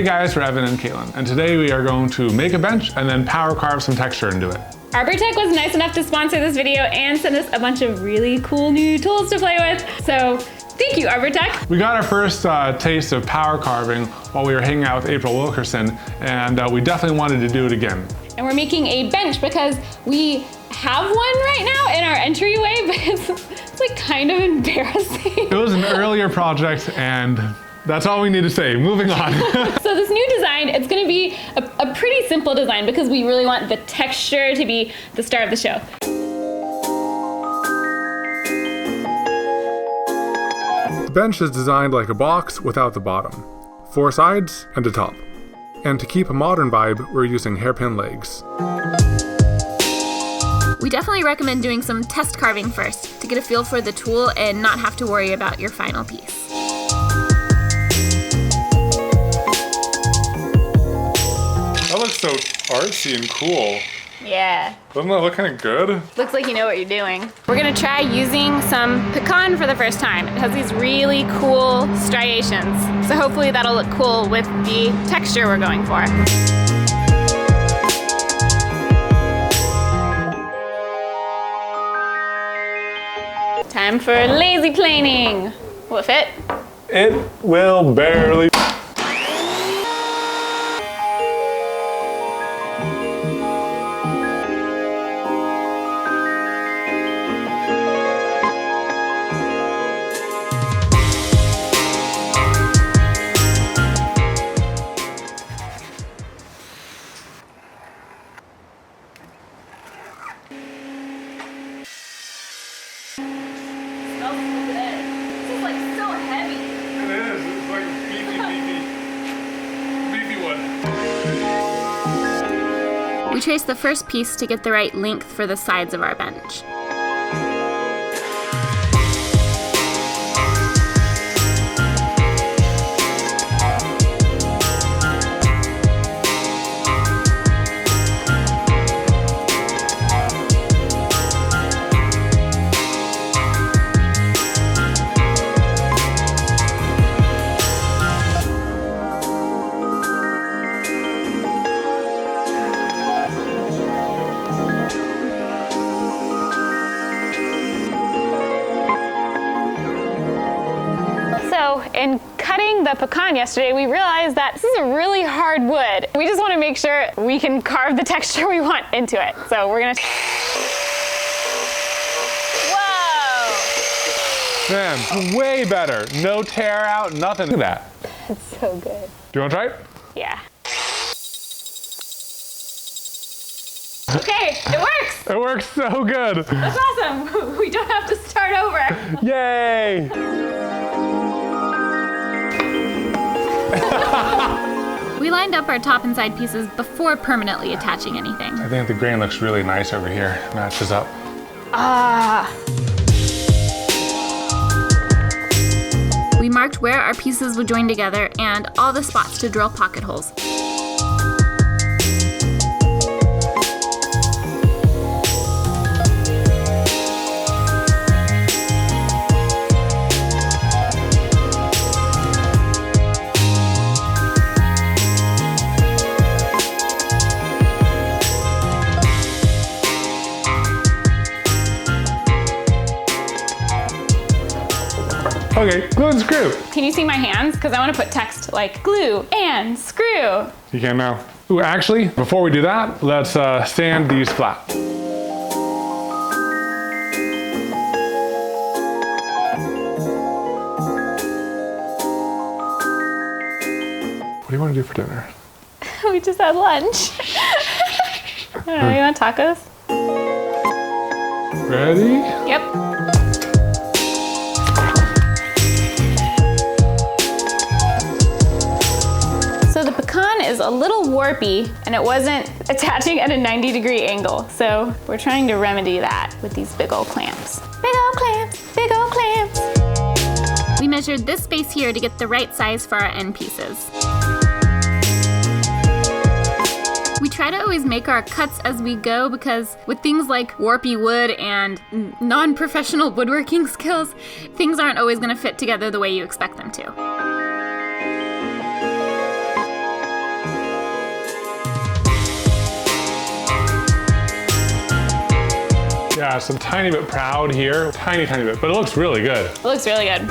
Hey guys, we're Evan and Katelyn, and today we are going to make a bench and then power carve some texture into it. Arbortech was nice enough to sponsor this video and send us a bunch of really cool new tools to play with, so thank you, Arbortech. We got our first taste of power carving while we were hanging out with April Wilkerson, and we definitely wanted to do it again. And we're making a bench because we have one right now in our entryway, but it's like kind of embarrassing. It was an earlier project, and that's all we need to say. Moving on. So this new design, it's gonna be a pretty simple design because we really want the texture to be the star of the show. The bench is designed like a box without the bottom, 4 sides and a top. And to keep a modern vibe, we're using hairpin legs. We definitely recommend doing some test carving first to get a feel for the tool and not have to worry about your final piece. That looks so artsy and cool. Yeah. Doesn't that look kind of good? Looks like you know what you're doing. We're gonna try using some pecan for the first time. It has these really cool striations. So hopefully that'll look cool with the texture we're going for. Time for lazy planing. Will it fit? It will barely. We trace the first piece to get the right length for the sides of our bench. In cutting the pecan yesterday, we realized that this is a really hard wood. We just want to make sure we can carve the texture we want into it. So we're gonna... Whoa! Man, way better. No tear out, nothing. Look at that. That's so good. Do you want to try it? Yeah. Okay, it works! It works so good. That's awesome. We don't have to start over. Yay! We lined up our top and side pieces before permanently attaching anything. I think the grain looks really nice over here. Matches up. We marked where our pieces would join together and all the spots to drill pocket holes. Okay, glue and screw. Can you see my hands? Because I want to put text like glue and screw. You can now. Ooh, actually, before we do that, let's sand these flat. What do you want to do for dinner? We just had lunch. I don't know, you want tacos? Ready? Yep. So the pecan is a little warpy and it wasn't attaching at a 90-degree angle. So we're trying to remedy that with these big old clamps. Big old clamps, big old clamps. We measured this space here to get the right size for our end pieces. We try to always make our cuts as we go because with things like warpy wood and non-professional woodworking skills, things aren't always going to fit together the way you expect them to. yeah, it's a tiny bit proud here. Tiny bit, but it looks really good. It looks really good.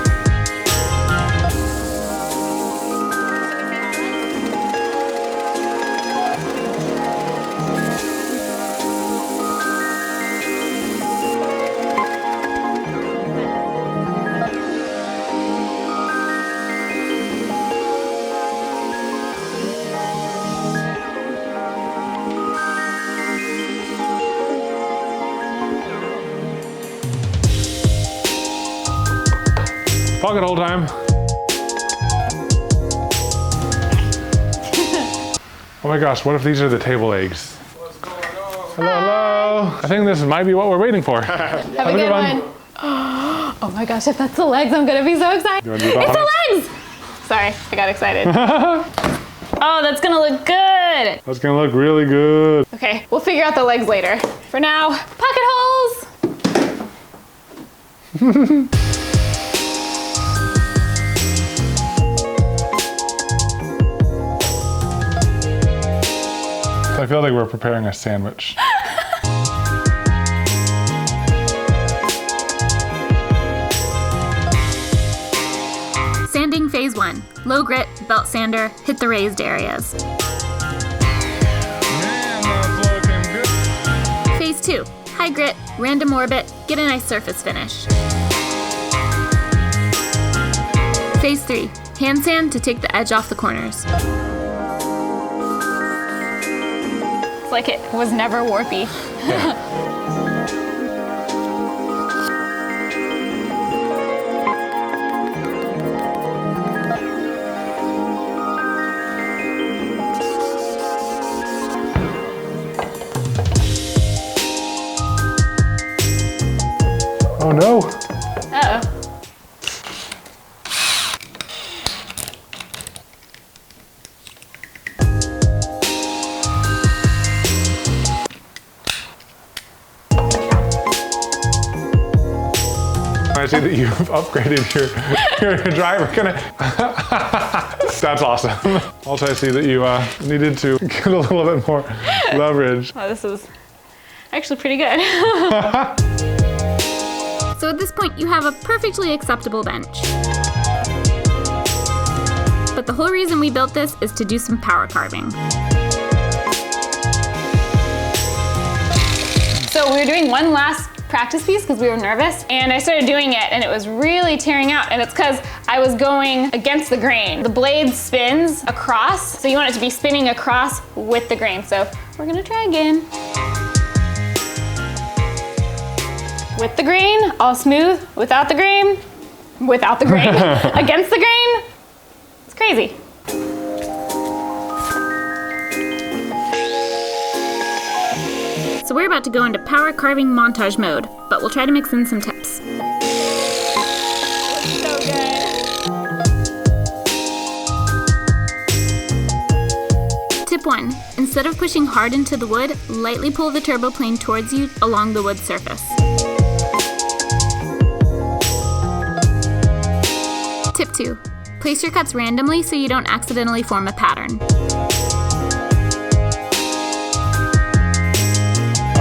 Pocket hole time. Oh my gosh, what if these are the table legs? What's going on? Hello. I think this might be what we're waiting for. Have a good one. Oh my gosh, if that's the legs, I'm gonna be so excited. It's the legs! Sorry, I got excited. Oh, that's gonna look good. That's gonna look really good. Okay, we'll figure out the legs later. For now, pocket holes. I feel like we're preparing a sandwich. Sanding phase 1. Low grit, belt sander, hit the raised areas. Man, that's looking good. Phase 2. High grit, random orbit, get a nice surface finish. Phase 3. Hand sand to take the edge off the corners. Like it was never warpy. Yeah. Oh no. Uh-oh. I see that you've upgraded your driver. That's awesome. Also, I see that you needed to get a little bit more leverage. Oh, this is actually pretty good. So at this point, you have a perfectly acceptable bench. But the whole reason we built this is to do some power carving. So we were doing one last practice piece because we were nervous, and I started doing it and it was really tearing out, and it's because I was going against the grain. The blade spins across, so you want it to be spinning across with the grain. So we're gonna try again. With the grain, all smooth. Without the grain, against the grain. It's crazy. So we're about to go into power carving montage mode, but we'll try to mix in some tips. So good. Tip 1. Instead of pushing hard into the wood, lightly pull the turbo plane towards you along the wood surface. Tip 2. Place your cuts randomly so you don't accidentally form a pattern.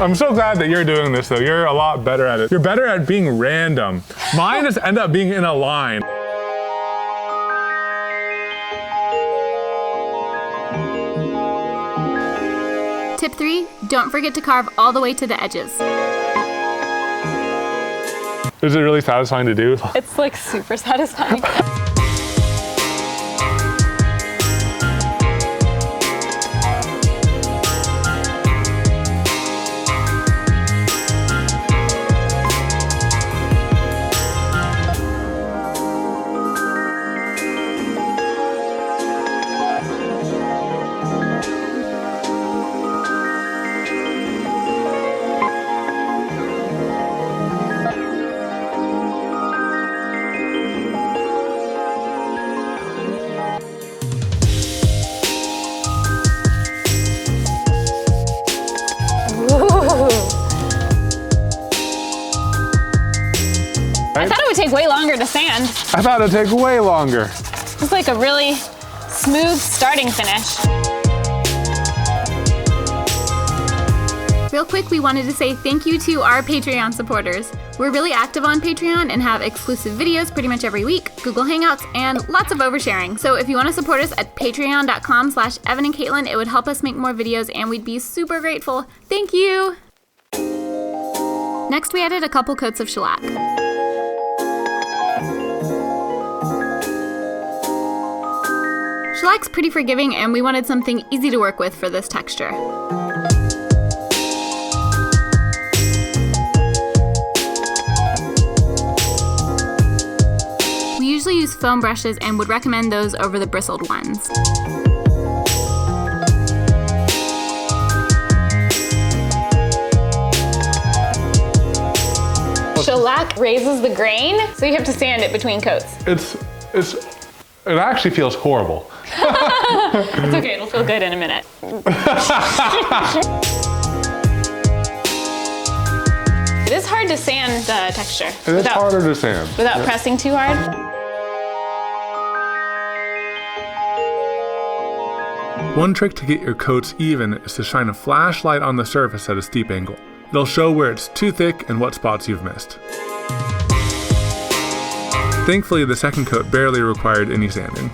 I'm so glad that you're doing this though. You're a lot better at it. You're better at being random. Mine just end up being in a line. Tip 3. Don't forget to carve all the way to the edges. Is it really satisfying to do? It's like super satisfying. I thought it would take way longer to sand. I thought it'd take way longer. It's like a really smooth starting finish. Real Real quick, we wanted to say thank you to our Patreon supporters. We're really active on Patreon and have exclusive videos pretty much every week, Google Hangouts, and lots of oversharing. So if you want to support us at patreon.com/Evan and Katelyn, it would help us make more videos and we'd be super grateful. Thank you! Next, we added a couple coats of shellac. Shellac's pretty forgiving and we wanted something easy to work with for this texture. We usually use foam brushes and would recommend those over the bristled ones. Shellac raises the grain, so you have to sand it between coats. It actually feels horrible. It's okay, it'll feel good in a minute. It is hard to sand the texture. It is harder to sand. Without pressing too hard. One trick to get your coats even is to shine a flashlight on the surface at a steep angle. It'll show where it's too thick and what spots you've missed. Thankfully, the second coat barely required any sanding.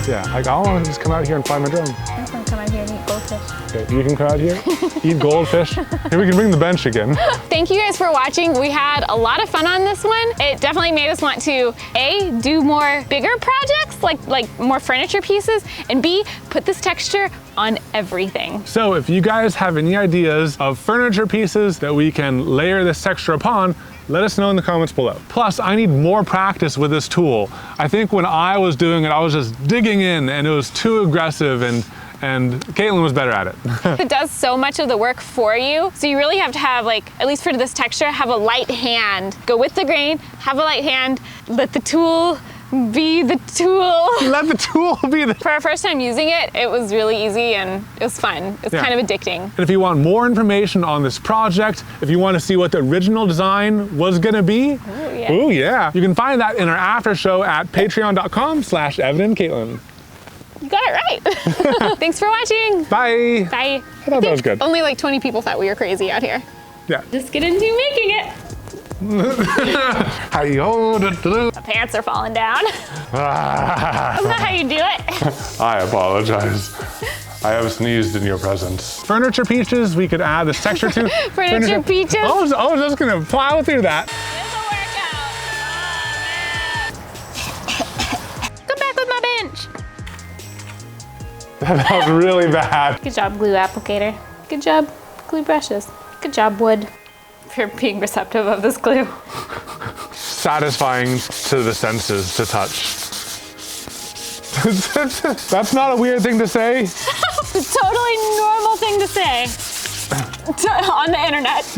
Yeah, like I want to just come out here and fly my drone. I just want to come out here and eat goldfish. Okay, you can come out here, eat goldfish. Here we can bring the bench again. Thank you guys for watching. We had a lot of fun on this one. It definitely made us want to A, do more bigger projects, like more furniture pieces, and B, put this texture on everything. So if you guys have any ideas of furniture pieces that we can layer this texture upon, let us know in the comments below. Plus, I need more practice with this tool. I think when I was doing it, I was just digging in and it was too aggressive and Katelyn was better at it. It does so much of the work for you. So you really have to have, like, at least for this texture, have a light hand. Go with the grain, have a light hand, let the tool be the tool. Let the tool be the... For our first time using it, it was really easy and it was fun. It's kind of addicting. And if you want more information on this project, if you want to see what the original design was gonna be, ooh yeah, you can find that in our after show at patreon.com/Evan and Katelyn. You got it right. Thanks for watching. Bye. Bye. I thought that was good. Only like 20 people thought we were crazy out here. Yeah. Just get into making it. The pants are falling down. That's not how you do it. I apologize. I have sneezed in your presence. Furniture pieces we could add this texture to. Furniture peaches. I was just gonna plow through that. Come back with my bench. That was really bad. Good job, glue applicator. Good job, glue brushes. Good job, wood. For being receptive of this glue. Satisfying to the senses to touch. That's not a weird thing to say. It's a totally normal thing to say on the internet.